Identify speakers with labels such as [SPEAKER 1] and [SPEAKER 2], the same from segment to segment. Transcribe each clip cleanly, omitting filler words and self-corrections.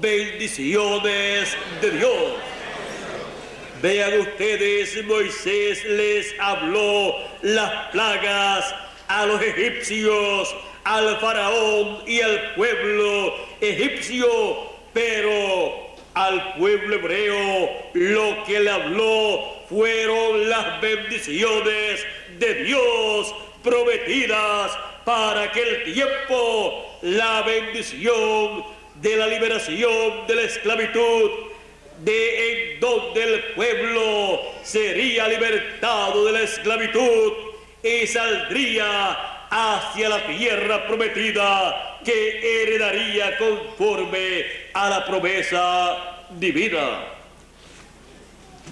[SPEAKER 1] bendiciones de Dios. Vean ustedes, Moisés les habló las plagas a los egipcios, al faraón y al pueblo egipcio, pero al pueblo hebreo lo que le habló fueron las bendiciones de Dios prometidas para aquel tiempo, la bendición de la liberación de la esclavitud, de en donde el pueblo sería libertado de la esclavitud y saldría hacia la tierra prometida que heredaría conforme a la promesa divina.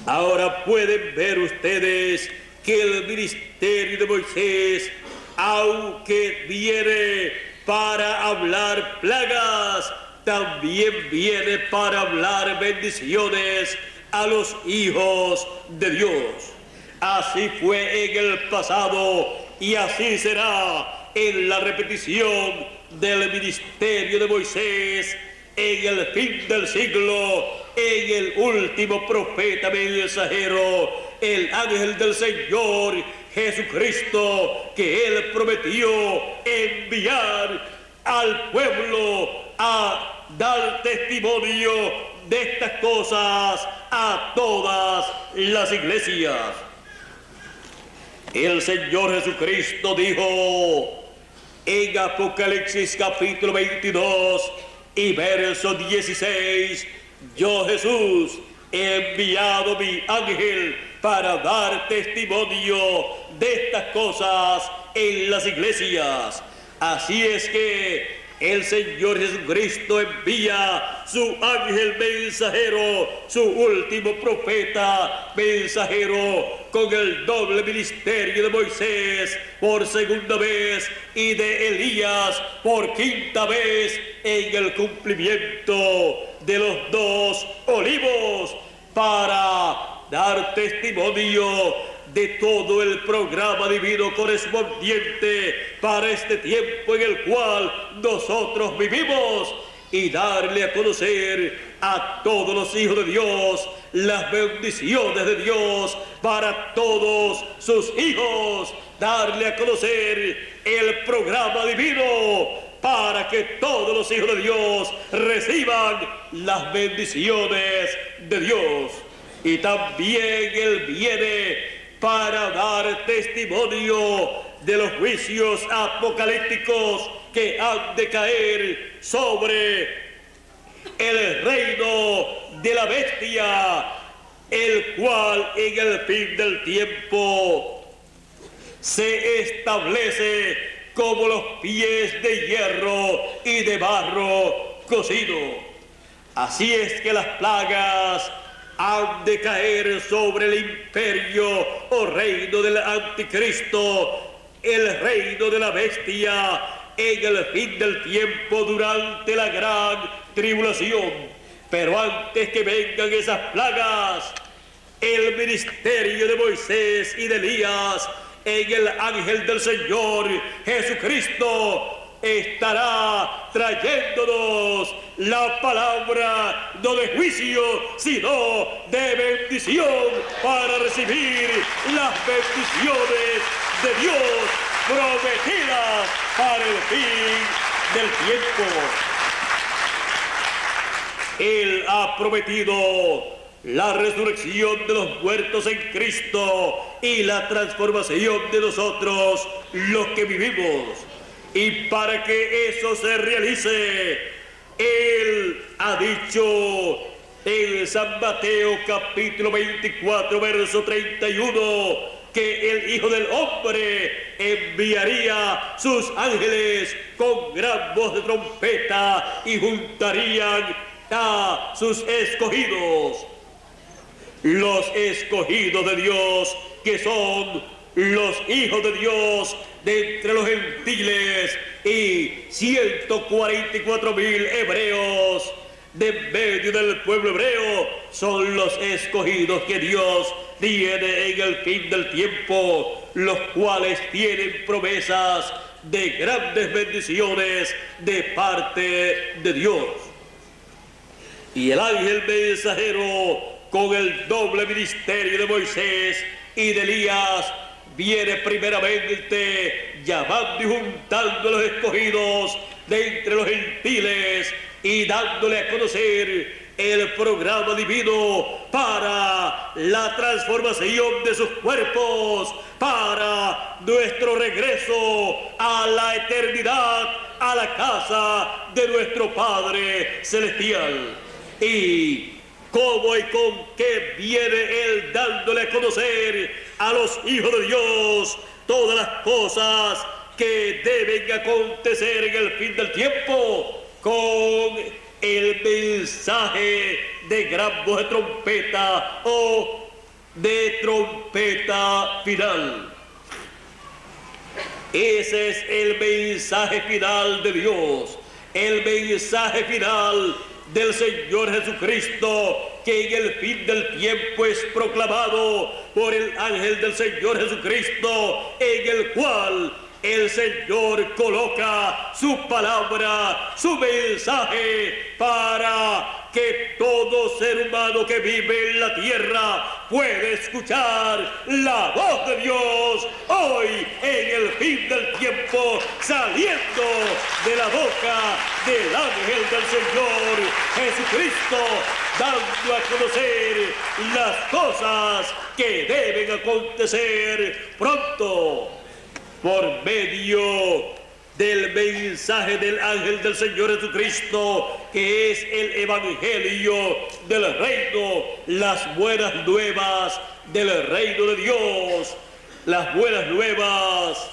[SPEAKER 1] Ahora pueden ver ustedes que el ministerio de Moisés, aunque viene para hablar plagas, también viene para hablar bendiciones a los hijos de Dios. Así fue en el pasado y así será en la repetición del ministerio de Moisés en el fin del siglo, en el último profeta mensajero, el ángel del Señor Jesucristo, que Él prometió enviar al pueblo a dar testimonio de estas cosas a todas las iglesias. El Señor Jesucristo dijo en Apocalipsis capítulo 22 y verso 16, yo Jesús he enviado mi ángel para dar testimonio de estas cosas en las iglesias. Así es que el Señor Jesucristo envía su ángel mensajero, su último profeta mensajero, con el doble ministerio de Moisés por segunda vez y de Elías por quinta vez en el cumplimiento de los 2 olivos, para dar testimonio de todo el programa divino correspondiente para este tiempo en el cual nosotros vivimos, y darle a conocer a todos los hijos de Dios las bendiciones de Dios para todos sus hijos, darle a conocer el programa divino para que todos los hijos de Dios reciban las bendiciones de Dios. Y también Él viene para dar testimonio de los juicios apocalípticos que han de caer sobre el reino de la bestia, el cual en el fin del tiempo se establece como los pies de hierro y de barro cocido. Así es que las plagas han de caer sobre el imperio o reino del anticristo, el reino de la bestia, en el fin del tiempo durante la gran tribulación. Pero antes que vengan esas plagas, el ministerio de Moisés y de Elías en el ángel del Señor Jesucristo estará trayéndonos la palabra no de juicio, sino de bendición, para recibir las bendiciones de Dios prometidas para el fin del tiempo. Él ha prometido la resurrección de los muertos en Cristo y la transformación de nosotros los que vivimos. Y para que eso se realice, Él ha dicho en San Mateo capítulo 24 verso 31 que el Hijo del Hombre enviaría sus ángeles con gran voz de trompeta y juntarían a sus escogidos. Los escogidos de Dios, que son los hijos de Dios de entre los gentiles, y 144,000 hebreos de medio del pueblo hebreo, son los escogidos que Dios tiene en el fin del tiempo, los cuales tienen promesas de grandes bendiciones de parte de Dios. Y el ángel mensajero, con el doble ministerio de Moisés y de Elías, viene primeramente llamando y juntando a los escogidos de entre los gentiles y dándole a conocer el programa divino para la transformación de sus cuerpos, para nuestro regreso a la eternidad, a la casa de nuestro Padre Celestial. Y cómo y con qué viene Él dándole a conocer a los hijos de Dios todas las cosas que deben acontecer en el fin del tiempo, con el mensaje de gran voz de trompeta o de trompeta final. Ese es el mensaje final de Dios, el mensaje final del Señor Jesucristo, que en el fin del tiempo es proclamado por el ángel del Señor Jesucristo, en el cual el Señor coloca su palabra, su mensaje, para que todo ser humano que vive en la tierra pueda escuchar la voz de Dios hoy en el fin del tiempo, saliendo de la boca del ángel del Señor Jesucristo, dando a conocer las cosas que deben acontecer pronto, por medio del mensaje del ángel del Señor Jesucristo, que es el evangelio del reino, las buenas nuevas del reino de Dios, las buenas nuevas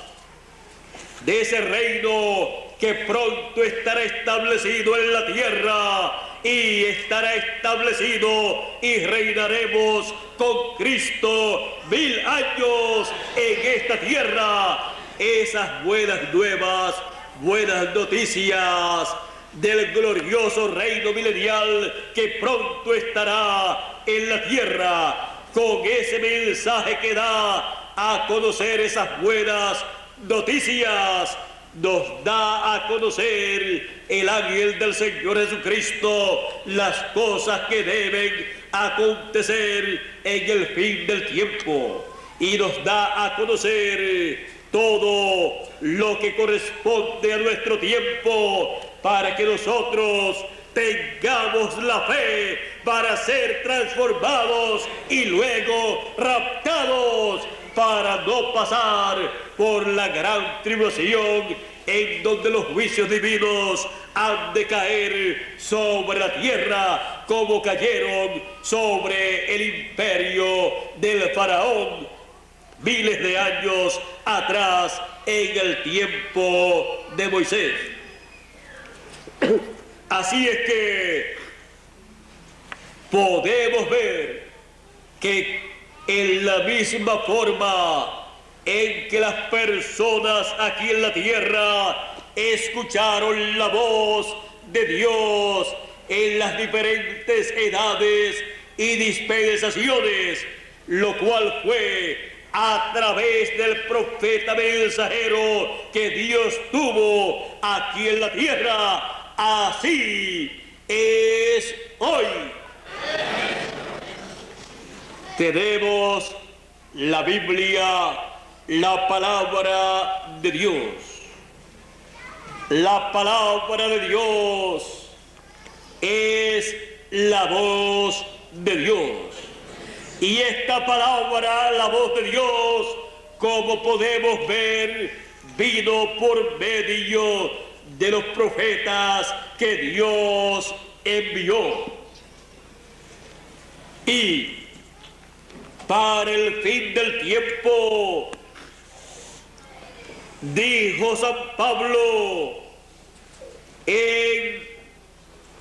[SPEAKER 1] de ese reino que pronto estará establecido en la tierra, y estará establecido y reinaremos con Cristo 1000 años en esta tierra. Esas buenas nuevas, buenas noticias del glorioso reino milenial que pronto estará en la tierra, con ese mensaje que da a conocer esas buenas noticias, nos da a conocer el ángel del Señor Jesucristo las cosas que deben acontecer en el fin del tiempo, y nos da a conocer todo lo que corresponde a nuestro tiempo, para que nosotros tengamos la fe para ser transformados y luego raptados, para no pasar por la gran tribulación en donde los juicios divinos han de caer sobre la tierra como cayeron sobre el imperio del faraón miles de años atrás en el tiempo de Moisés. Así es que podemos ver que en la misma forma en que las personas aquí en la tierra escucharon la voz de Dios en las diferentes edades y dispensaciones, lo cual fue a través del profeta mensajero que Dios tuvo aquí en la tierra, así es hoy. Tenemos la Biblia, la palabra de Dios. La palabra de Dios es la voz de Dios. Y esta palabra, la voz de Dios, como podemos ver, vino por medio de los profetas que Dios envió. Y para el fin del tiempo, dijo San Pablo en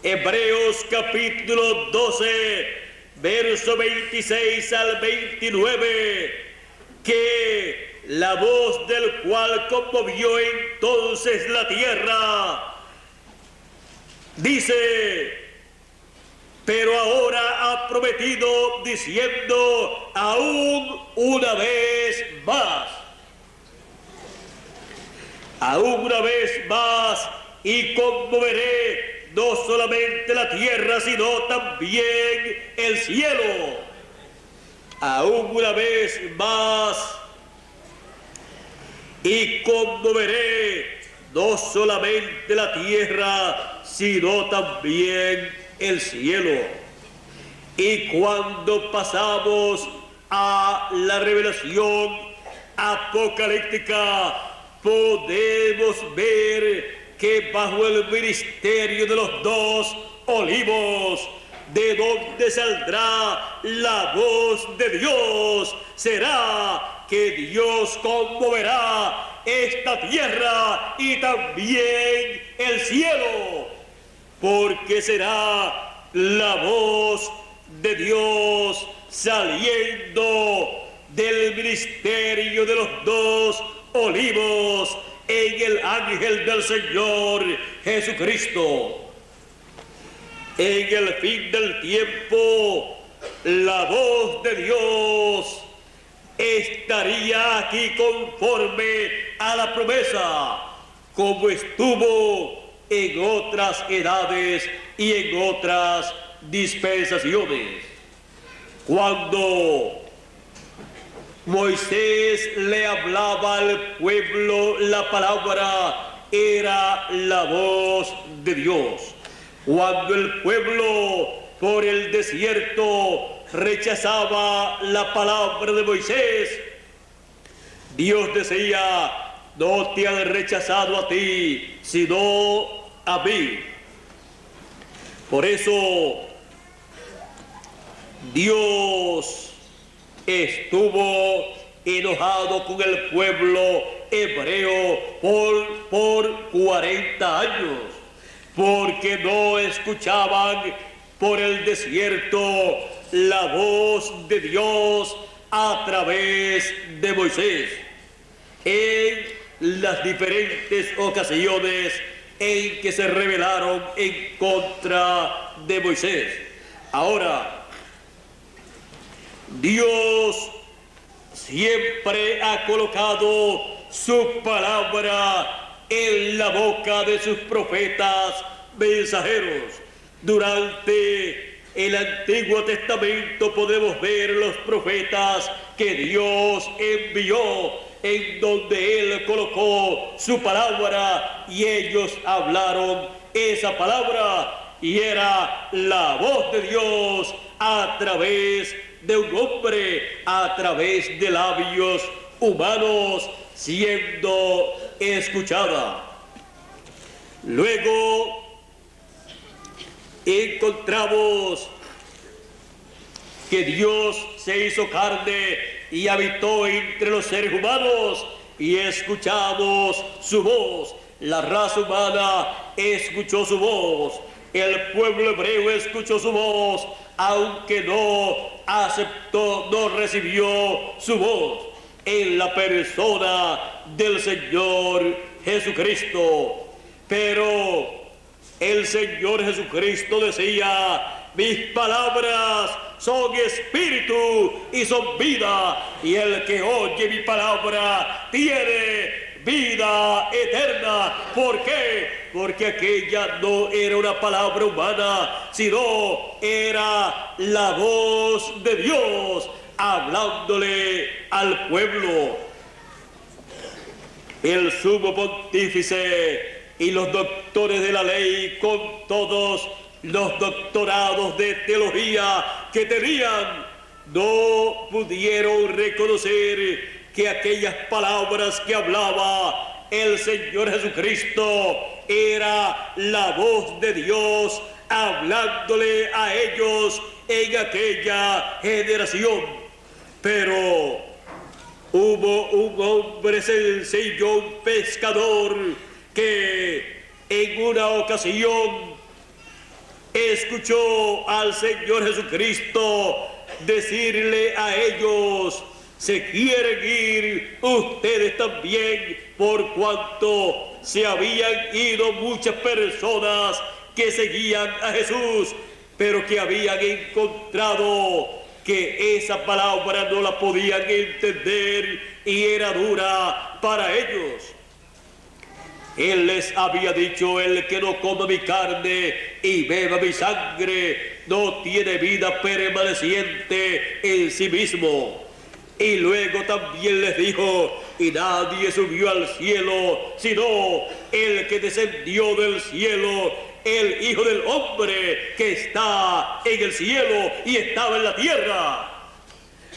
[SPEAKER 1] Hebreos capítulo 12, verso 26 al 29, que la voz del cual conmovió entonces la tierra, dice: pero ahora ha prometido diciendo, aún una vez más, y conmoveré no solamente la tierra, sino también el cielo. Aún una vez más, y conmoveré no solamente la tierra, sino también el cielo. Y cuando pasamos a la revelación apocalíptica, podemos ver que bajo el ministerio de los dos olivos, de donde saldrá la voz de Dios, será que Dios conmoverá esta tierra y también el cielo, porque será la voz de Dios saliendo del ministerio de los dos olivos en el ángel del Señor Jesucristo. En el fin del tiempo, la voz de Dios estaría aquí conforme a la promesa, como estuvo en otras edades y en otras dispensaciones. Cuando Moisés le hablaba al pueblo, la palabra era la voz de Dios. Cuando el pueblo por el desierto rechazaba la palabra de Moisés, Dios decía: no te han rechazado a ti, sino a mí. Por eso Dios estuvo enojado con el pueblo hebreo por 40 años, porque no escuchaban por el desierto la voz de Dios a través de Moisés. En las diferentes ocasiones en que se rebelaron en contra de Moisés. Ahora, Dios siempre ha colocado su palabra en la boca de sus profetas mensajeros. Durante el Antiguo Testamento podemos ver los profetas que Dios envió, en donde Él colocó su palabra y ellos hablaron esa palabra, y era la voz de Dios a través de un hombre, a través de labios humanos, siendo escuchada. Luego encontramos que Dios se hizo carne y habitó entre los seres humanos, y escuchamos su voz. La raza humana escuchó su voz, el pueblo hebreo escuchó su voz, aunque no aceptó, no recibió su voz en la persona del Señor Jesucristo. Pero el Señor Jesucristo decía: mis palabras son espíritu y son vida, y el que oye mi palabra tiene vida eterna. ¿Por qué? Porque aquella no era una palabra humana, sino era la voz de Dios hablándole al pueblo. El sumo pontífice y los doctores de la ley, con todos los doctorados de teología que tenían, no pudieron reconocer que aquellas palabras que hablaba el Señor Jesucristo era la voz de Dios hablándole a ellos en aquella generación. Pero hubo un hombre sencillo, un pescador, que en una ocasión escuchó al Señor Jesucristo decirle a ellos: ¿se quieren ir ustedes también? Por cuanto se habían ido muchas personas que seguían a Jesús, pero que habían encontrado que esa palabra no la podían entender y era dura para ellos. Él les había dicho: el que no coma mi carne y beba mi sangre no tiene vida permaneciente en sí mismo. Y luego también les dijo: y nadie subió al cielo sino el que descendió del cielo, el Hijo del Hombre que está en el cielo y estaba en la tierra.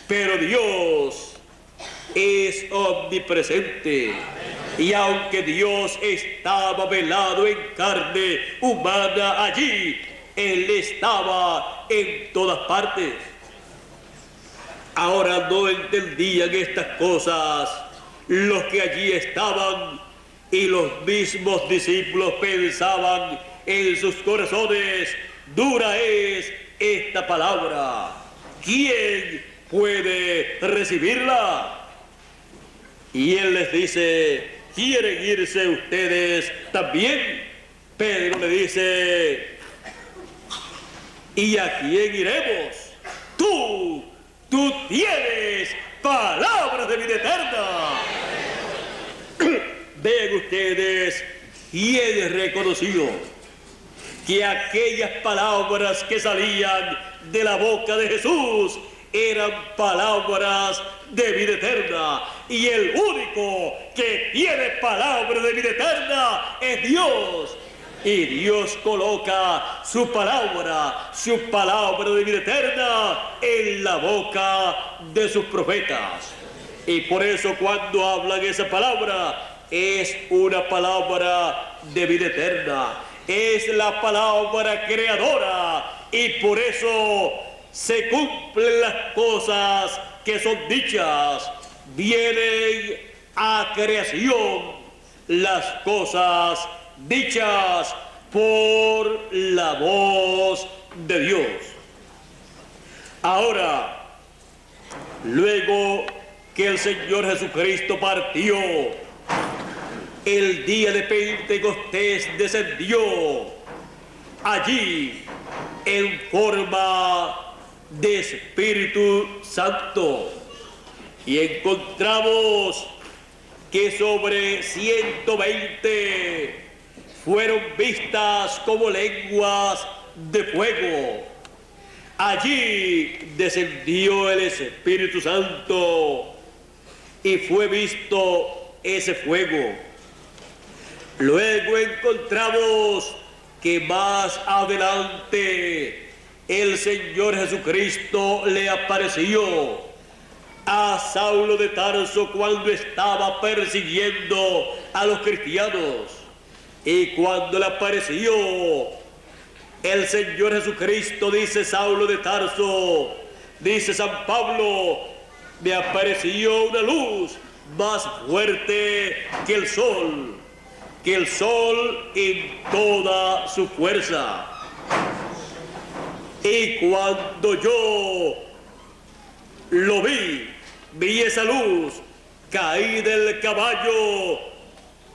[SPEAKER 1] Pero Dios es omnipresente. Y aunque Dios estaba velado en carne humana allí, Él estaba en todas partes. Ahora no entendían estas cosas los que allí estaban, y los mismos discípulos pensaban en sus corazones: dura es esta palabra, ¿quién puede recibirla? Y Él les dice: ¿quieren irse ustedes también? Pedro le dice: ¿y a quién iremos? Tú tienes palabras de vida eterna. Vean ustedes quién reconoció que aquellas palabras que salían de la boca de Jesús eran palabras de vida eterna, y el único que tiene palabras de vida eterna es Dios. Y Dios coloca su palabra de vida eterna en la boca de sus profetas. Y por eso cuando hablan esa palabra, es una palabra de vida eterna, es la palabra creadora, y por eso se cumplen las cosas que son dichas. Vienen a creación las cosas dichas por la voz de Dios. Ahora, luego que el Señor Jesucristo partió, el día de Pentecostés descendió allí en forma de Espíritu Santo, y encontramos que sobre 120 fueron vistas como lenguas de fuego. Allí descendió el Espíritu Santo y fue visto ese fuego. Luego encontramos que más adelante el Señor Jesucristo le apareció a Saulo de Tarso cuando estaba persiguiendo a los cristianos. Y cuando le apareció el Señor Jesucristo, dice Saulo de Tarso, dice San Pablo: me apareció una luz más fuerte que el sol en toda su fuerza. Y cuando yo lo vi esa luz, caí del caballo,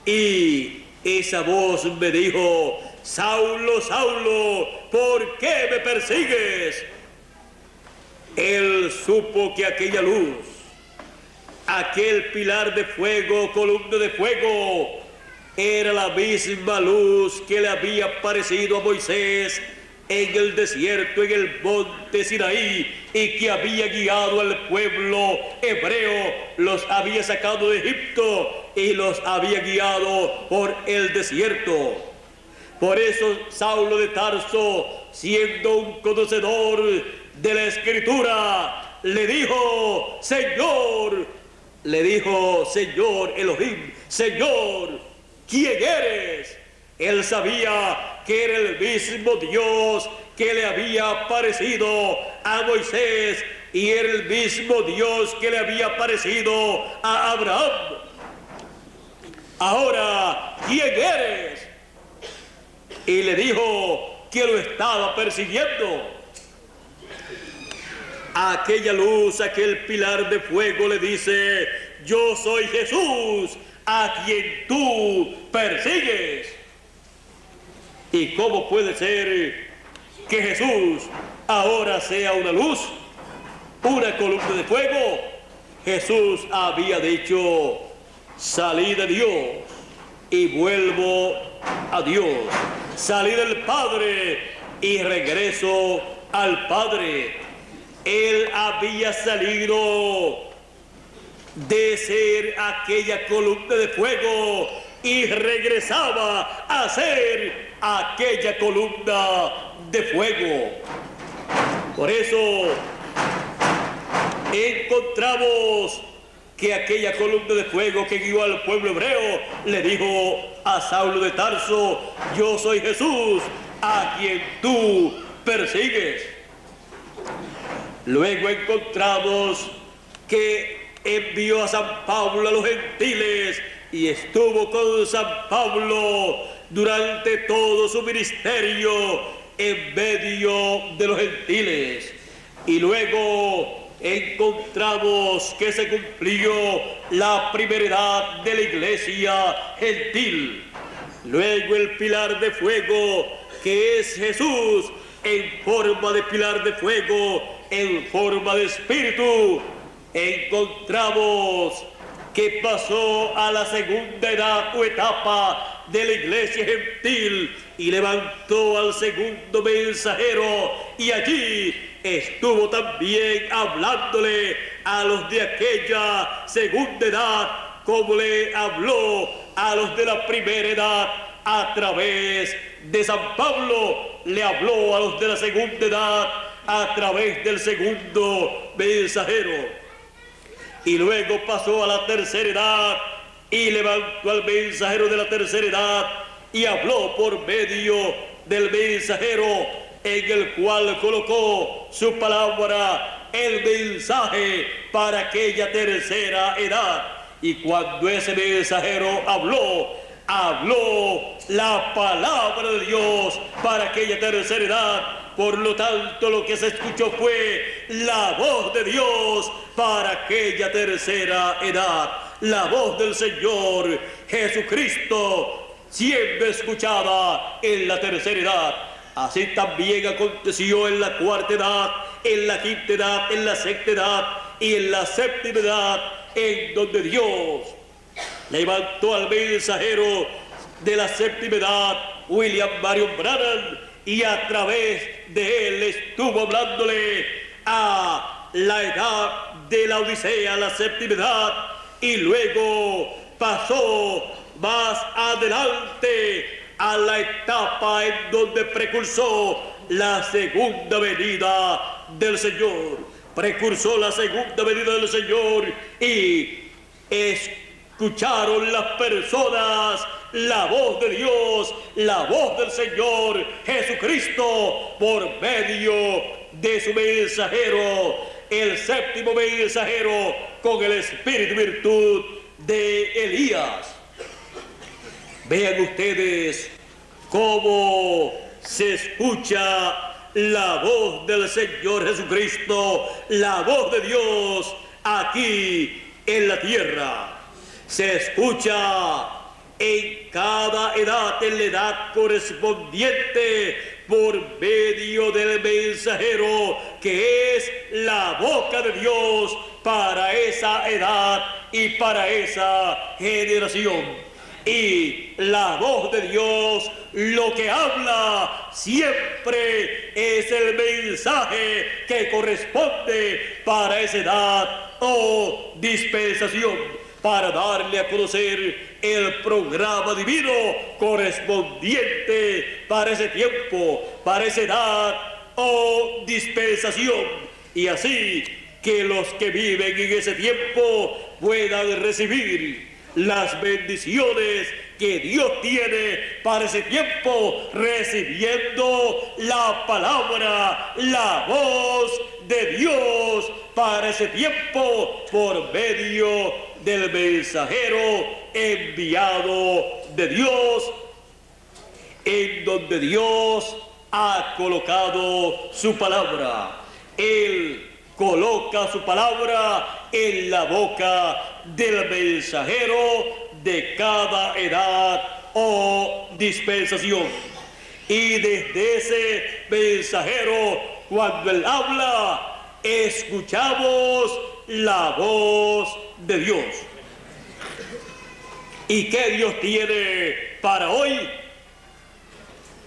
[SPEAKER 1] y esa voz me dijo: Saulo, Saulo, ¿por qué me persigues? Él supo que aquella luz, aquel pilar de fuego, columna de fuego, era la misma luz que le había parecido a Moisés en el desierto, en el monte Sinaí, y que había guiado al pueblo hebreo, los había sacado de Egipto y los había guiado por el desierto. Por eso Saulo de Tarso, siendo un conocedor de la Escritura, le dijo: Señor Elohim, Señor, ¿quién eres? Él sabía que era el mismo Dios que le había aparecido a Moisés, y era el mismo Dios que le había aparecido a Abraham. Ahora, ¿quién eres? Y le dijo que lo estaba persiguiendo. Aquella luz, aquel pilar de fuego le dice: yo soy Jesús, a quien tú persigues. ¿Y cómo puede ser que Jesús ahora sea una luz, una columna de fuego? Jesús había dicho: salí de Dios y vuelvo a Dios. Salí del Padre y regreso al Padre. Él había salido de ser aquella columna de fuego y regresaba a ser aquella columna de fuego. Por eso encontramos que aquella columna de fuego que guió al pueblo hebreo le dijo a Saulo de Tarso: yo soy Jesús a quien tú persigues. Luego encontramos que envió a San Pablo a los gentiles y estuvo con San Pablo durante todo su ministerio en medio de los gentiles. Y luego encontramos que se cumplió la primera edad de la iglesia gentil. Luego el pilar de fuego, que es Jesús en forma de pilar de fuego, en forma de espíritu, encontramos que pasó a la segunda edad o etapa de la iglesia gentil y levantó al segundo mensajero, y allí estuvo también hablándole a los de aquella segunda edad como le habló a los de la primera edad. A través de San Pablo le habló a los de la segunda edad a través del segundo mensajero. Y luego pasó a la tercera edad y levantó al mensajero de la tercera edad y habló por medio del mensajero, en el cual colocó su palabra, el mensaje para aquella tercera edad. Y cuando ese mensajero habló la palabra de Dios para aquella tercera edad. Por lo tanto, lo que se escuchó fue la voz de Dios para aquella tercera edad. La voz del Señor Jesucristo, siempre escuchada en la tercera edad. Así también aconteció en la cuarta edad, en la quinta edad, en la sexta edad y en la séptima edad, en donde Dios levantó al mensajero de la séptima edad, William Marion Branham, y a través de él estuvo hablándole a la edad de la Odisea, la séptima edad, y luego pasó más adelante a la etapa en donde precursó la segunda venida del Señor. Precursó la segunda venida del Señor y escucharon las personas la voz de Dios, la voz del Señor Jesucristo por medio de su mensajero, el séptimo mensajero, con el espíritu y virtud de Elías. Vean ustedes cómo se escucha la voz del Señor Jesucristo, la voz de Dios aquí en la tierra. Se escucha en cada edad, en la edad correspondiente, por medio del mensajero, que es la boca de Dios para esa edad y para esa generación. Y la voz de Dios, lo que habla siempre es el mensaje que corresponde para esa edad o dispensación, para darle a conocer el programa divino correspondiente para ese tiempo, para esa edad o dispensación, y así que los que viven en ese tiempo puedan recibir las bendiciones que Dios tiene para ese tiempo, recibiendo la palabra, la voz de Dios para ese tiempo por medio del mensajero enviado de Dios, en donde Dios ha colocado su palabra. Él coloca su palabra en la boca del mensajero de cada edad o dispensación. Y desde ese mensajero, cuando él habla, escuchamos la voz de Dios. ¿Y qué Dios tiene para hoy?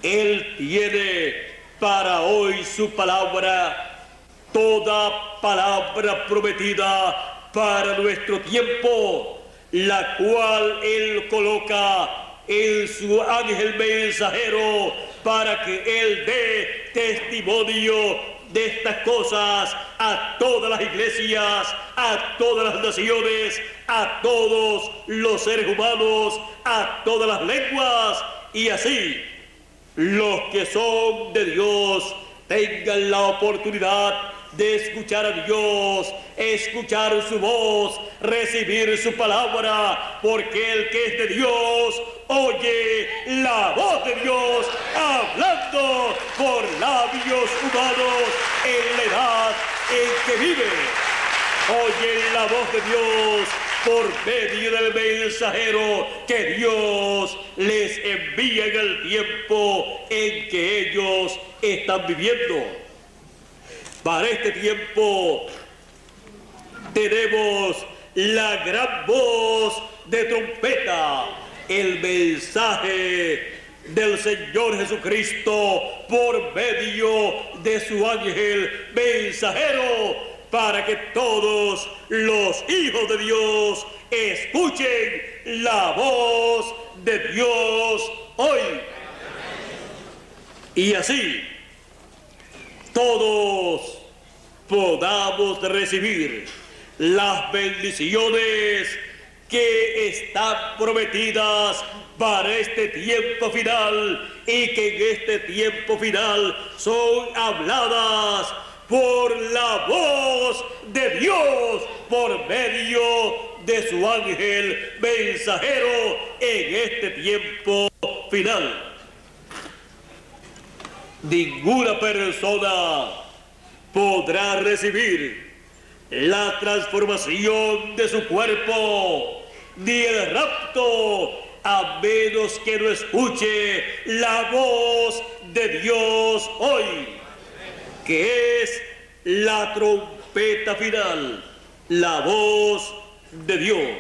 [SPEAKER 1] Él tiene para hoy su palabra, toda palabra prometida para nuestro tiempo, la cual Él coloca en su ángel mensajero para que Él dé testimonio de estas cosas a todas las iglesias, a todas las naciones, a todos los seres humanos, a todas las lenguas, y así los que son de Dios tengan la oportunidad de escuchar a Dios, escuchar su voz, recibir su palabra, porque el que es de Dios oye la voz de Dios hablando por labios humanos en la edad en que vive. Oye la voz de Dios por medio del mensajero que Dios les envía en el tiempo en que ellos están viviendo. Para este tiempo tenemos la gran voz de trompeta, el mensaje del Señor Jesucristo por medio de su ángel mensajero, para que todos los hijos de Dios escuchen la voz de Dios hoy. Y así todos podamos recibir las bendiciones que están prometidas para este tiempo final, y que en este tiempo final son habladas por la voz de Dios, por medio de su ángel mensajero en este tiempo final. Ninguna persona podrá recibir la transformación de su cuerpo, ni el rapto, a menos que no escuche la voz de Dios hoy, que es la trompeta final, la voz de Dios.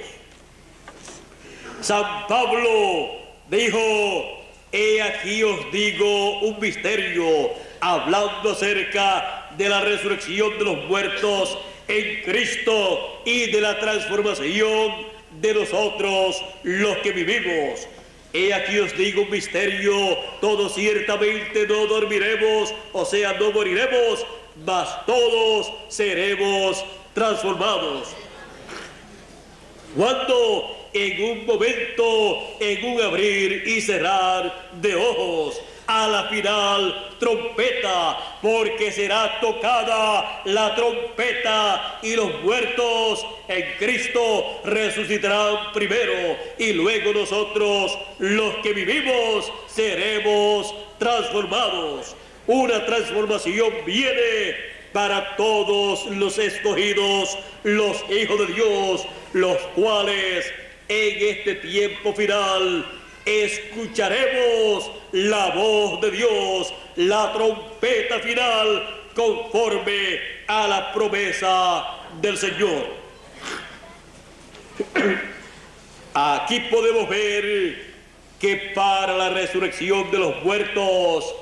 [SPEAKER 1] San Pablo dijo: he aquí os digo un misterio, hablando acerca de la resurrección de los muertos en Cristo y de la transformación de nosotros los que vivimos. He aquí os digo un misterio, todos ciertamente no dormiremos, o sea, no moriremos, mas todos seremos transformados. Cuando en un momento, en un abrir y cerrar de ojos, a la final trompeta, porque será tocada la trompeta y los muertos en Cristo resucitarán primero, y luego nosotros los que vivimos seremos transformados. Una transformación viene para todos los escogidos, los hijos de Dios, los cuales en este tiempo final escucharemos la voz de Dios, la trompeta final, conforme a la promesa del Señor. Aquí podemos ver que para la resurrección de los muertos,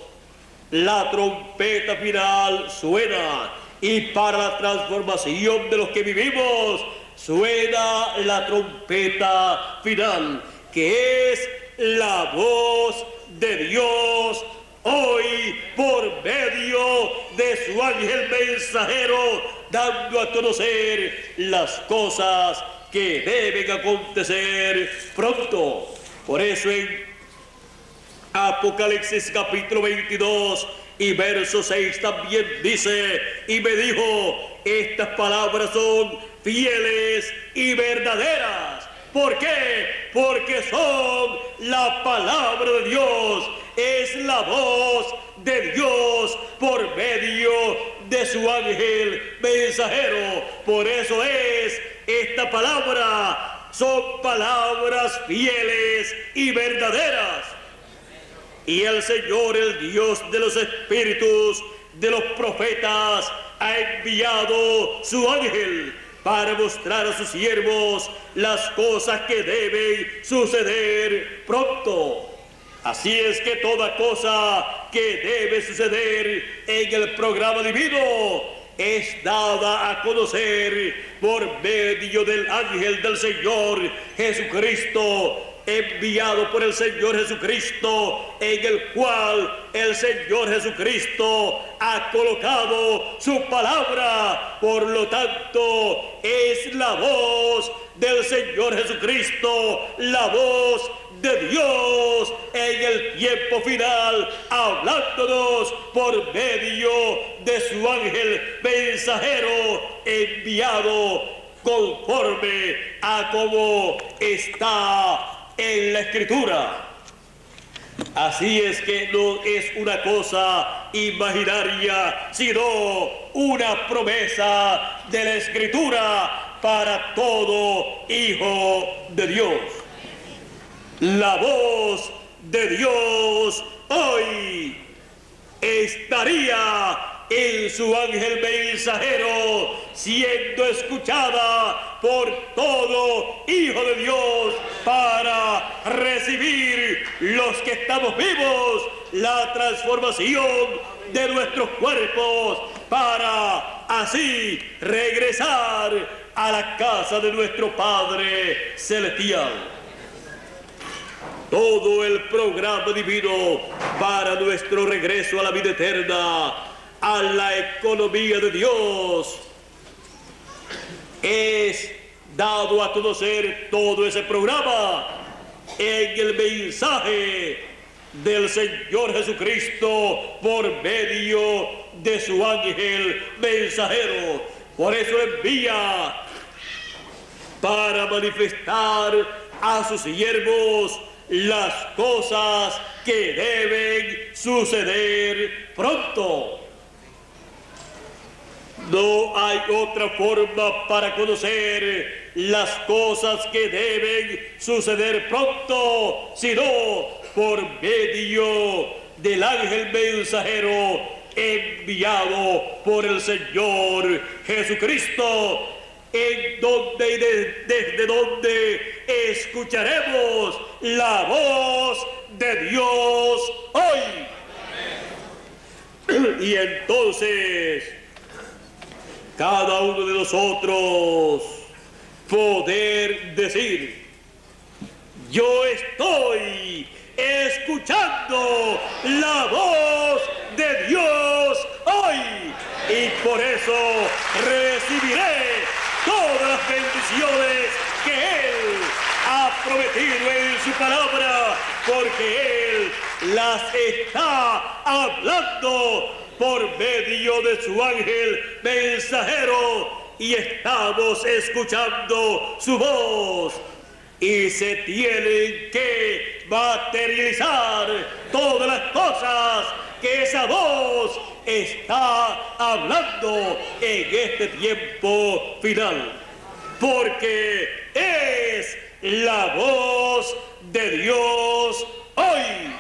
[SPEAKER 1] la trompeta final suena, y para la transformación de los que vivimos, suena la trompeta final, que es la voz de Dios hoy por medio de su ángel mensajero, dando a conocer las cosas que deben acontecer pronto. Por eso en Apocalipsis capítulo 22 y verso 6 también dice: y me dijo, estas palabras son fieles y verdaderas. ¿Por qué? Porque son la palabra de Dios, es la voz de Dios por medio de su ángel mensajero. Por eso es esta palabra, son palabras fieles y verdaderas. Y el Señor, el Dios de los espíritus de los profetas, ha enviado su ángel para mostrar a sus siervos las cosas que deben suceder pronto. Así es que toda cosa que debe suceder en el programa divino es dada a conocer por medio del ángel del Señor Jesucristo, enviado por el Señor Jesucristo, en el cual el Señor Jesucristo ha colocado su palabra. Por lo tanto, es la voz del Señor Jesucristo, la voz de Dios en el tiempo final, hablándonos por medio de su ángel mensajero enviado conforme a como está en la Escritura. Así es que no es una cosa imaginaria, sino una promesa de la Escritura para todo hijo de Dios. La voz de Dios hoy estaría en su ángel mensajero, siendo escuchada por todo hijo de Dios, para recibir los que estamos vivos la transformación de nuestros cuerpos, para así regresar a la casa de nuestro Padre Celestial. Todo el programa divino para nuestro regreso a la vida eterna, a la economía de Dios, es dado a conocer todo ese programa en el mensaje del Señor Jesucristo por medio de su ángel mensajero. Por eso envía para manifestar a sus siervos las cosas que deben suceder pronto. No hay otra forma para conocer las cosas que deben suceder pronto, sino por medio del ángel mensajero enviado por el Señor Jesucristo, en donde y desde donde escucharemos la voz de Dios hoy. Y entonces cada uno de nosotros poder decir: yo estoy escuchando la voz de Dios hoy, y por eso recibiré todas las bendiciones que Él ha prometido en su palabra, porque Él las está hablando por medio de su ángel mensajero, y estamos escuchando su voz, y se tienen que materializar todas las cosas que esa voz está hablando en este tiempo final, porque es la voz de Dios hoy.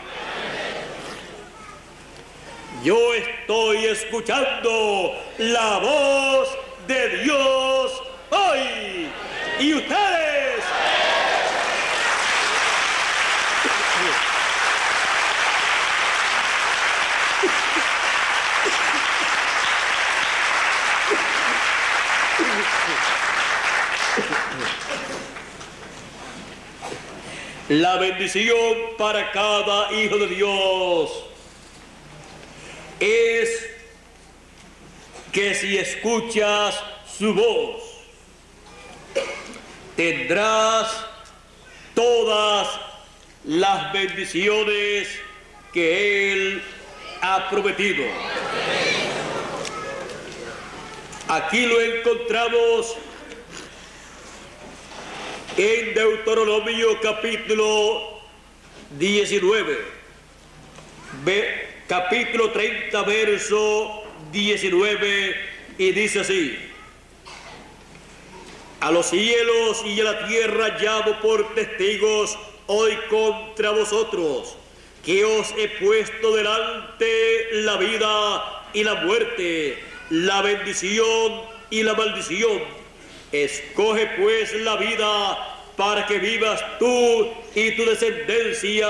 [SPEAKER 1] Yo estoy escuchando la voz de Dios hoy. ¿Y ustedes? La bendición para cada hijo de Dios es que si escuchas su voz, tendrás todas las bendiciones que Él ha prometido. Aquí lo encontramos en Deuteronomio capítulo 19, capítulo 30, verso 19, y dice así: a los cielos y a la tierra llamo por testigos hoy contra vosotros, que os he puesto delante la vida y la muerte, la bendición y la maldición. Escoge pues la vida para que vivas tú y tu descendencia,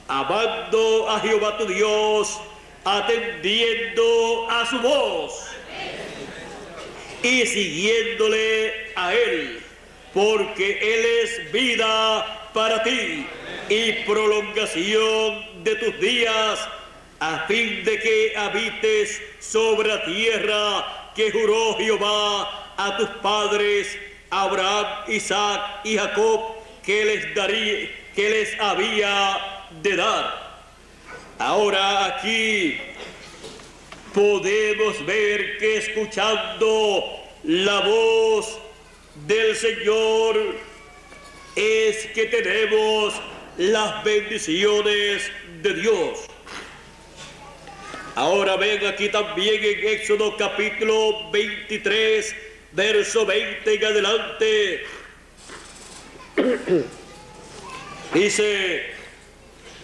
[SPEAKER 1] amando a Jehová tu Dios, atendiendo a su voz y siguiéndole a Él, porque Él es vida para ti y prolongación de tus días, a fin de que habites sobre la tierra que juró Jehová a tus padres, Abraham, Isaac y Jacob, que les había de dar. Ahora aquí podemos ver que escuchando la voz del Señor es que tenemos las bendiciones de Dios. Ahora ven aquí también en Éxodo capítulo 23, verso 20 en adelante. Dice: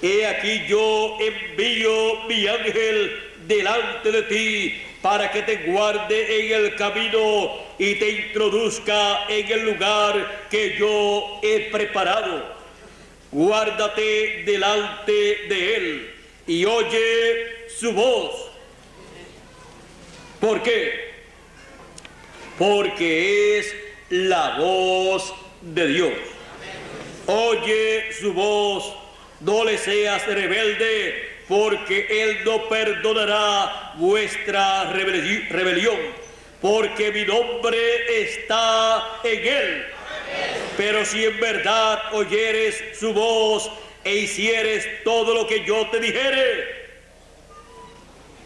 [SPEAKER 1] he aquí yo envío mi ángel delante de ti para que te guarde en el camino y te introduzca en el lugar que yo he preparado. Guárdate delante de él y oye su voz. ¿Por qué? Porque es la voz de Dios. Oye su voz, no le seas rebelde, porque Él no perdonará vuestra rebelión, porque mi nombre está en Él. Pero si en verdad oyeres su voz e hicieres todo lo que yo te dijere,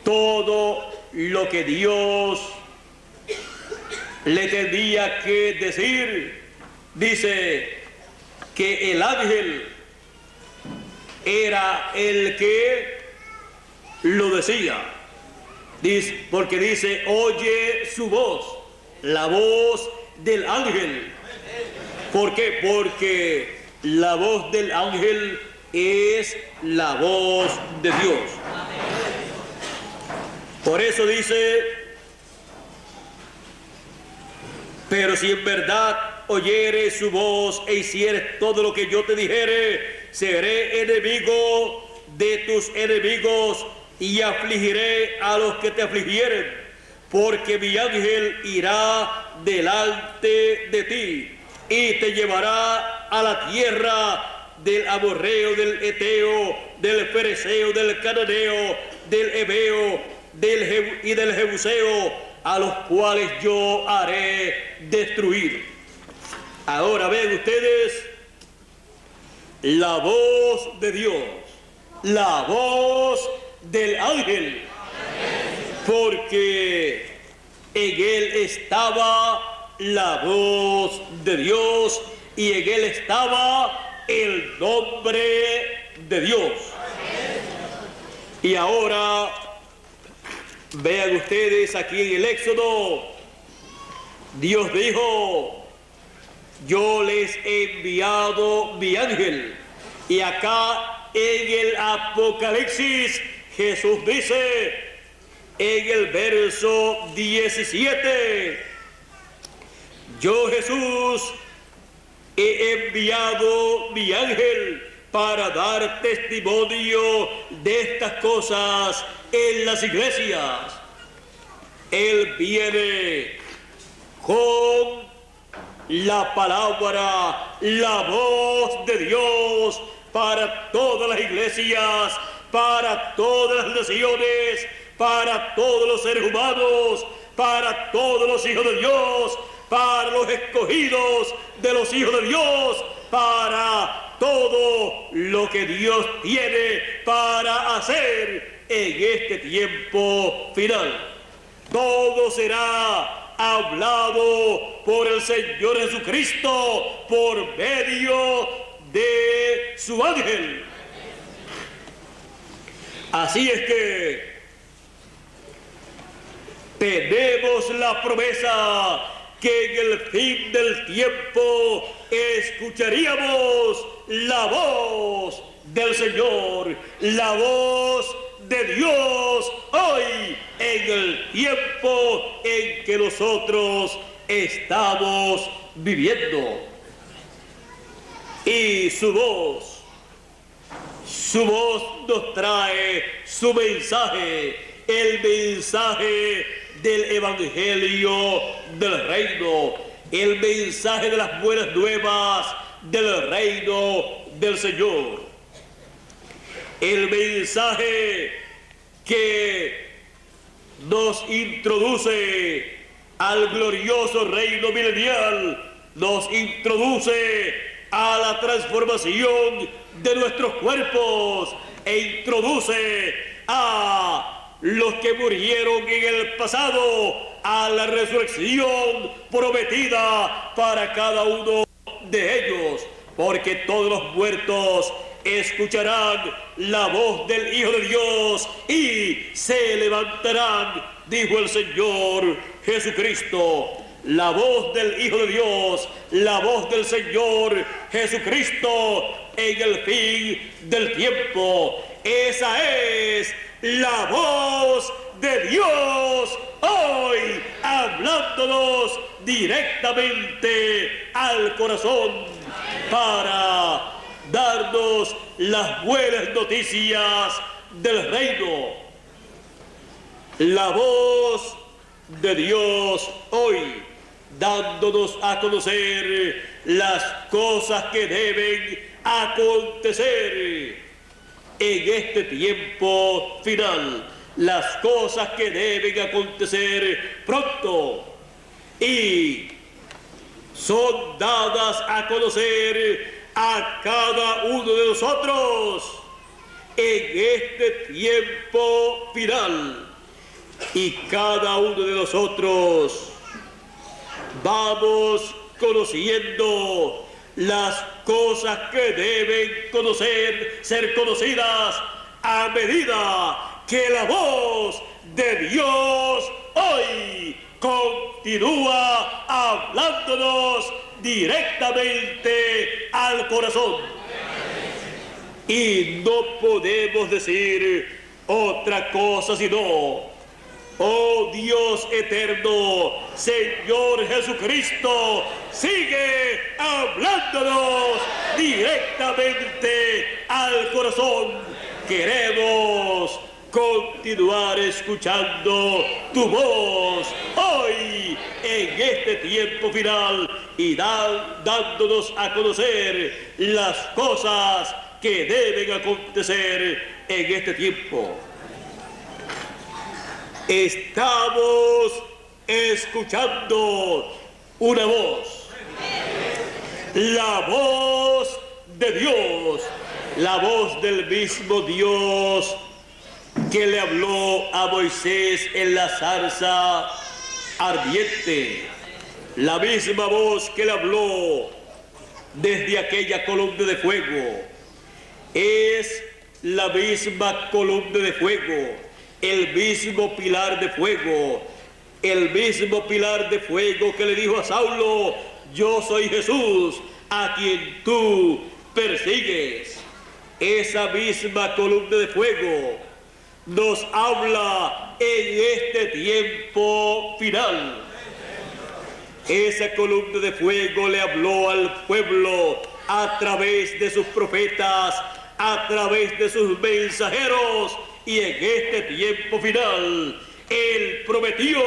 [SPEAKER 1] todo lo que Dios le tenía que decir, dice que el ángel era el que lo decía, porque dice: oye su voz, la voz del ángel. ¿Por qué? Porque la voz del ángel es la voz de Dios. Por eso dice: pero si en verdad oyeres su voz e hicieres todo lo que yo te dijere, seré enemigo de tus enemigos y afligiré a los que te afligieren, porque mi ángel irá delante de ti y te llevará a la tierra del amorreo, del eteo, del fereceo, del cananeo, del heveo y del jebuseo, a los cuales yo haré destruir. Ahora ven ustedes la voz de Dios, la voz del ángel, porque en él estaba la voz de Dios y en él estaba el nombre de Dios. Y ahora vean ustedes aquí en el Éxodo, Dios dijo: yo les he enviado mi ángel. Y acá en el Apocalipsis Jesús dice en el verso 17: yo Jesús he enviado mi ángel para dar testimonio de estas cosas en las iglesias. Él viene con la palabra, la voz de Dios para todas las iglesias, para todas las naciones, para todos los seres humanos, para todos los hijos de Dios, para los escogidos de los hijos de Dios, para todo lo que Dios tiene para hacer en este tiempo final. Todo será hablado por el Señor Jesucristo por medio de su ángel. Así es que tenemos la promesa que en el fin del tiempo escucharíamos la voz del Señor, la voz de Dios hoy en el tiempo en que nosotros estamos viviendo. Y su voz nos trae su mensaje, el mensaje del Evangelio del Reino, el mensaje de las buenas nuevas del Reino del Señor. El mensaje que nos introduce al glorioso reino milenial, nos introduce a la transformación de nuestros cuerpos e introduce a los que murieron en el pasado a la resurrección prometida para cada uno de ellos, porque todos los muertos escucharán la voz del Hijo de Dios y se levantarán, dijo el Señor Jesucristo. La voz del Hijo de Dios, la voz del Señor Jesucristo en el fin del tiempo. Esa es la voz de Dios hoy, hablándonos directamente al corazón para darnos las buenas noticias del reino. La voz de Dios hoy, dándonos a conocer las cosas que deben acontecer en este tiempo final, las cosas que deben acontecer pronto y son dadas a conocer a cada uno de nosotros en este tiempo final. Y cada uno de nosotros vamos conociendo las cosas que deben ser conocidas a medida que la voz de Dios hoy continúa hablándonos directamente al corazón. Y no podemos decir otra cosa sino: oh Dios eterno, Señor Jesucristo, sigue hablándonos directamente al corazón. Queremos continuar escuchando tu voz hoy en este tiempo final y dándonos a conocer las cosas que deben acontecer en este tiempo. Estamos escuchando una voz, la voz de Dios, la voz del mismo Dios que le habló a Moisés en la zarza ardiente, la misma voz que le habló desde aquella columna de fuego, es la misma columna de fuego, el mismo pilar de fuego, el mismo pilar de fuego que le dijo a Saulo: yo soy Jesús a quien tú persigues. Esa misma columna de fuego nos habla en este tiempo final. Esa columna de fuego le habló al pueblo a través de sus profetas, a través de sus mensajeros, y en este tiempo final Él prometió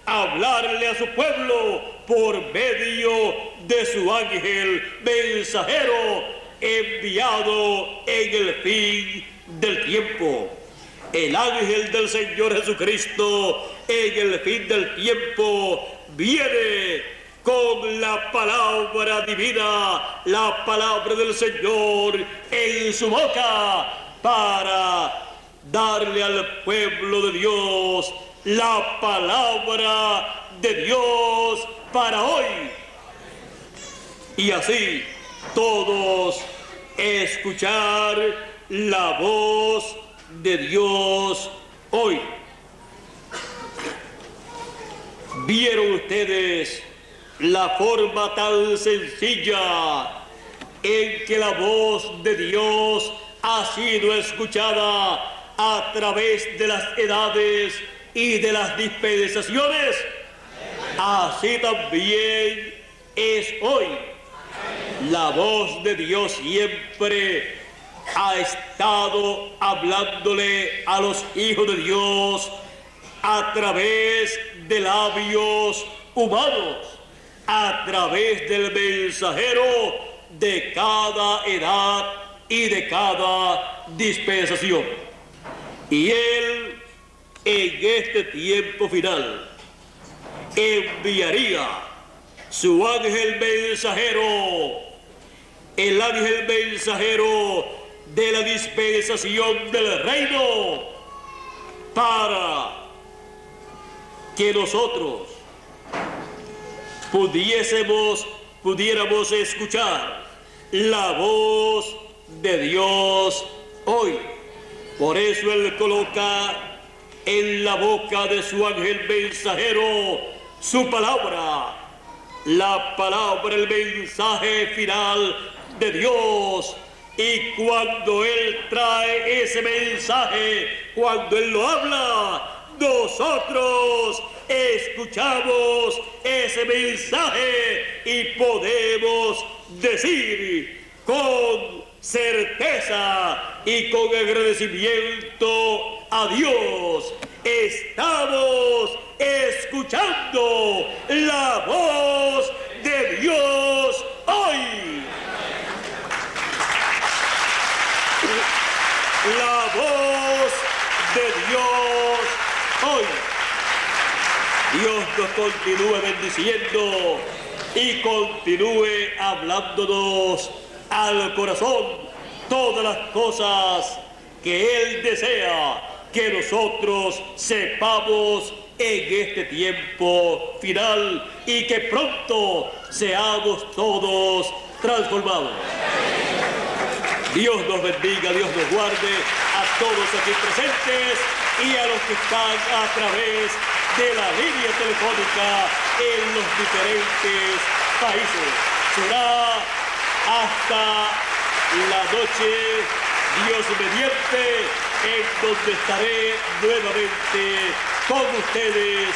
[SPEAKER 1] hablarle a su pueblo por medio de su ángel mensajero enviado en el fin del tiempo. El ángel del Señor Jesucristo en el fin del tiempo viene con la palabra divina, la palabra del Señor en su boca para darle al pueblo de Dios la palabra de Dios para hoy. Y así todos escuchar la voz de Dios hoy. ¿Vieron ustedes la forma tan sencilla en que la voz de Dios ha sido escuchada a través de las edades y de las dispensaciones? así también es hoy. La voz de Dios siempre ha estado hablándole a los hijos de Dios a través de labios humanos, a través del mensajero de cada edad y de cada dispensación. Y Él, en este tiempo final, enviaría su ángel mensajero, el ángel mensajero de la dispensación del reino, para que nosotros pudiéramos escuchar la voz de Dios hoy. Por eso Él coloca en la boca de su ángel mensajero su palabra, la palabra, el mensaje final de Dios. Y cuando Él trae ese mensaje, cuando Él lo habla, nosotros escuchamos ese mensaje y podemos decir con certeza y con agradecimiento a Dios: estamos escuchando la voz de Dios hoy. La voz de Dios hoy. Dios nos continúe bendiciendo y continúe hablándonos al corazón todas las cosas que Él desea que nosotros sepamos en este tiempo final y que pronto seamos todos transformados. Dios nos bendiga, Dios nos guarde a todos aquí presentes y a los que están a través de la línea telefónica en los diferentes países. Será hasta la noche, Dios mediante, en donde estaré nuevamente con ustedes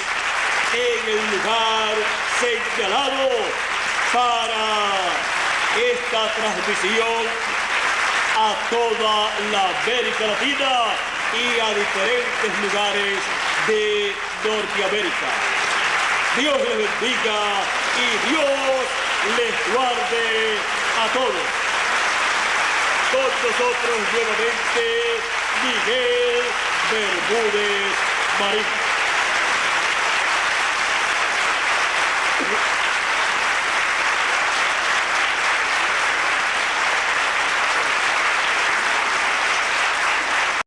[SPEAKER 1] en el lugar señalado para esta transmisión a toda la América Latina y a diferentes lugares de Norteamérica. Dios les bendiga y Dios les guarde a todos. Con nosotros nuevamente Miguel Bermúdez Marín.